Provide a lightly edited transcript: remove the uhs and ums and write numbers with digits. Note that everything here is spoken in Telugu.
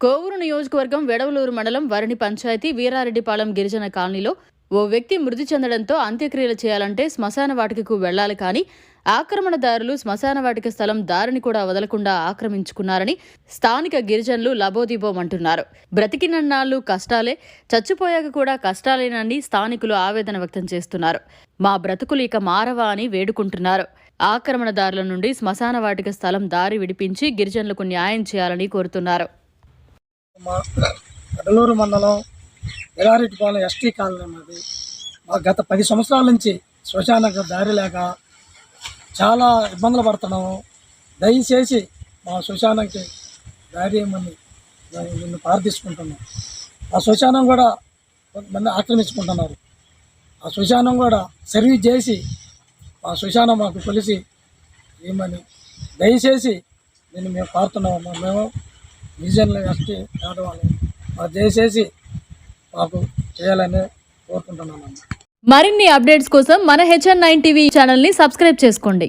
కోవూరు నియోజకవర్గం వెడవలూరు మండలం వరణి పంచాయతీ వీరారెడ్డిపాలెం గిరిజన కాలనీలో ఓ వ్యక్తి మృతి చెందడంతో అంత్యక్రియలు చేయాలంటే శ్మశాన వాటికకు వెళ్లాలి కానీ ఆక్రమణదారులు శ్మశాన వాటిక స్థలం దారిని కూడా వదలకుండా ఆక్రమించుకున్నారని స్థానిక గిరిజనులు లబోదీబోమంటున్నారు. బ్రతికినన్నాళ్లు కష్టాలే, చచ్చిపోయాక కూడా కష్టాలేనని స్థానికులు ఆవేదన వ్యక్తం చేస్తున్నారు. మా బ్రతుకులు ఇక మారవా అని వేడుకుంటున్నారు. ఆక్రమణదారుల నుండి శ్మశాన వాటిక స్థలం దారి విడిపించి గిరిజనులకు న్యాయం చేయాలని కోరుతున్నారు. వెడలూరు మండలం వీరారెడ్డిపాలెం ఎస్టీ కాలనీ మాది. గత 10 సంవత్సరాల నుంచి శ్మశానకు దారి లేక చాలా ఇబ్బందులు పడుతున్నాము. దయచేసి మా శ్మశానానికి దారి ఇవ్వమని నిన్ను ప్రార్థించుకుంటున్నాం. ఆ శ్మశానం కూడా కొంతమంది ఆక్రమించుకుంటున్నారు. ఆ శ్మశానం కూడా సర్వీస్ చేసి ఆ శ్మశానం మాకు కొలిసి ఇవ్వమని దయచేసి నేను మేము కోరుతున్నాము. మేము గిరిజనులు ఎస్టీ ఆడవాళ్ళు మాకు దయచేసి మాకు చేయాలని కోరుకుంటున్నాను. మరిన్ని అప్డేట్స్ కోసం మన HN9 టీవీ ఛానల్ని సబ్స్క్రైబ్ చేసుకోండి.